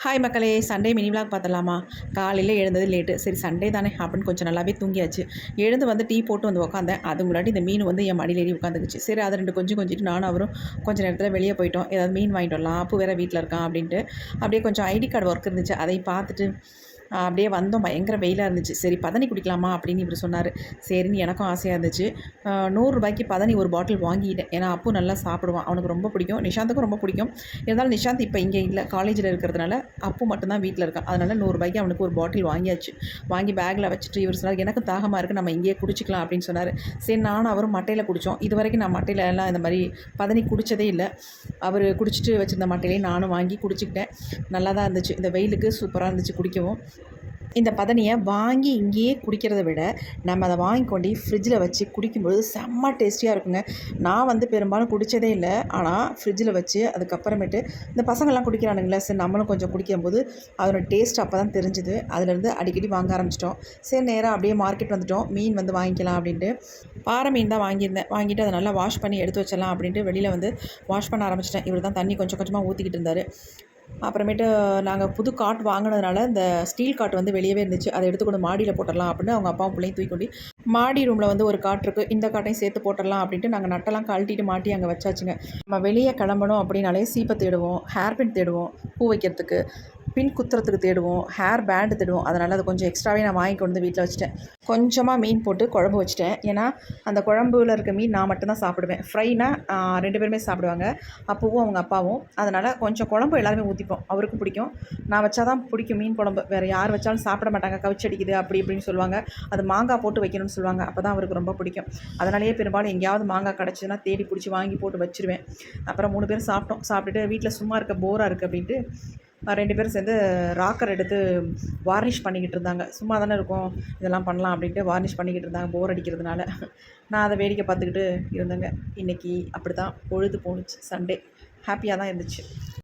Hi மக்களே, Sunday mini vlog பார்த்தலாமா? காலையில் எழுந்தது லேட்டு. சரி சண்டே தானே அப்படின்னு கொஞ்சம் நல்லாவே தூங்கியாச்சு. எழுந்து வந்து டீ போட்டு வந்து உட்காந்தேன். அது முன்னாடி இந்த மீன் வந்து என் மடியில் ஏறி உட்காந்துக்குச்சு. சரி அதை கொஞ்சம் கொஞ்சிட்டு நானும் அவரும் கொஞ்சம் நேரத்தில் வெளியே போயிட்டோம். ஏதாவது மீன் வாங்கிட்டு வரலாம், அப்பு வேறு வீட்டில் இருக்கான் அப்படின்ட்டு. அப்படியே கொஞ்சம் ஐடி கார்டு ஒர்க் இருந்துச்சு, அதை பார்த்துட்டு அப்படியே வந்தோம். பயங்கர வெயிலாக இருந்துச்சு. சரி பதனி குடிக்கலாமா அப்படின்னு இவர் சொன்னார். சரின்னு எனக்கும் ஆசையாக இருந்துச்சு. 100 ரூபாய்க்கு பதனி ஒரு பாட்டில் வாங்கிட்டேன். ஏன்னா அப்பு நல்லா சாப்பிடுவான், அவனுக்கு ரொம்ப பிடிக்கும், நிஷாந்துக்கும் ரொம்ப பிடிக்கும். இருந்தாலும் நிஷாந்த் இப்போ இங்கே இல்லை, காலேஜில் இருக்கிறதுனால அப்பு மட்டும்தான் வீட்டில் இருக்கான். அதனால் 100 ரூபாய்க்கு அவனுக்கு ஒரு பாட்டில் வாங்கியாச்சு. வாங்கி பேக்கில் வச்சுட்டு இவர் சொன்னார், எனக்கு தாகமாக இருக்குது, நம்ம இங்கேயே குடிச்சிக்கலாம் அப்படின்னு சொன்னார். சரி நானும் அவரும் மட்டையில் குடித்தோம். இது வரைக்கும் நான் மட்டையில் எல்லாம் இந்த மாதிரி பதனி குடித்ததே இல்லை. அவர் குடிச்சிட்டு வச்சுருந்த மட்டையிலே நானும் வாங்கி குடிச்சிக்கிட்டேன். நல்லா தான் இருந்துச்சு. இந்த வெயிலுக்கு சூப்பராக இருந்துச்சு குடிக்கவும். இந்த பதனியை வாங்கி இங்கேயே குடிக்கிறத விட நம்ம அதை வாங்கி கொண்டு ஃப்ரிட்ஜில் வச்சு குடிக்கும்பொழுது செம்ம டேஸ்டியாக இருக்குங்க. நான் வந்து பெரும்பாலும் குடித்ததே இல்லை. ஆனால் ஃப்ரிட்ஜில் வச்சு அதுக்கப்புறமேட்டு இந்த பசங்கள்லாம் குடிக்கிறானுங்களே, சரி நம்மளும் கொஞ்சம் குடிக்கும்போது அதோட டேஸ்ட் அப்போ தான் தெரிஞ்சுது. அதுலேருந்து அடிக்கடி வாங்க ஆரம்பிச்சிட்டோம். சரி நேராக அப்படியே மார்க்கெட் வந்துவிட்டோம். மீன் வந்து வாங்கிக்கலாம் அப்படின்ட்டு. பாறை மீன் தான் வாங்கியிருந்தேன். வாங்கிட்டு அதை நல்லா வாஷ் பண்ணி எடுத்து வச்சிடலாம் அப்படின்ட்டு வெளியில் வந்து வாஷ் பண்ண ஆரம்பிச்சிட்டேன். இவர் தான் தண்ணி கொஞ்சம் கொஞ்சமாக ஊற்றிக்கிட்டு இருந்தார். அப்புறமேட்டு நாங்கள் புது காட் வாங்கினதுனால இந்த ஸ்டீல் காட் வந்து வெளியவே இருந்துச்சு. அதை எடுத்துக்கொண்டு மாடியில் போட்டுடலாம் அப்படின்னு அவங்க அப்பாவும் பிள்ளையும் தூக்கி மாடி ரூமில் வந்து ஒரு காட் இருக்குது, இந்த காட்டையும் சேர்த்து போட்டுடலாம் அப்படின்ட்டு நாங்கள் நட்டெல்லாம் கழட்டிட்டு மாட்டி அங்கே வச்சாச்சுங்க. நம்ம வெளியே கிளம்பணும் அப்படின்னாலே சீப்பை தேடுவோம், ஹேர் பின் தேடுவோம், பூ வைக்கிறதுக்கு, பின் குத்துறதுக்கு தேடுவோம், ஹேர் பேண்டு தேடுவோம். அதனால் அதை கொஞ்சம் எக்ஸ்ட்ராவே நான் வாங்கி கொண்டு வந்து வீட்டில் வச்சுட்டேன். கொஞ்சமாக மீன் போட்டு குழம்பு வச்சுட்டேன். ஏன்னா அந்த குழம்புல இருக்க மீன் நான் மட்டும்தான் சாப்பிடுவேன். ஃப்ரைனா 2 பேருமே சாப்பிடுவாங்க, அப்பாவும் அவங்க அப்பாவும். அதனால் கொஞ்சம் குழம்பு எல்லாருமே ஊற்றிப்போம். அவருக்கும் பிடிக்கும், நான் வச்சா தான் பிடிக்கும் மீன் குழம்பு. வேறு யார் வச்சாலும் சாப்பிட மாட்டாங்க, கவிச்சடிக்குது அப்படி இப்படின்னு சொல்லுவாங்க. அது மாங்காய் போட்டு வைக்கணும்னு சொல்லுவாங்க, அப்போ தான் அவருக்கு ரொம்ப பிடிக்கும். அதனாலேயே பெரும்பாலும் எங்கேயாவது மாங்காய் கிடச்சிதுன்னா தேடி பிடிச்சி வாங்கி போட்டு வச்சுருவேன். அப்புறம் 3 பேரும் சாப்பிட்டோம். சாப்பிட்டுட்டு வீட்டில் சும்மா இருக்க போராக இருக்குது அப்படின்ட்டு 2 பேரும் சேர்ந்து ராக்கர் எடுத்து வார்னிஷ் பண்ணிக்கிட்டு இருந்தாங்க. சும்மா தானே இருக்கும், இதெல்லாம் பண்ணலாம் அப்படின்ட்டு வார்னிஷ் பண்ணிக்கிட்டு இருந்தாங்க போர் அடிக்கிறதுனால. நான் அதை வேடிக்கை பார்த்துக்கிட்டு இருந்தேங்க. இன்றைக்கி அப்படி தான் பொழுது போணுச்சு. சண்டே ஹாப்பியாக தான் இருந்துச்சு.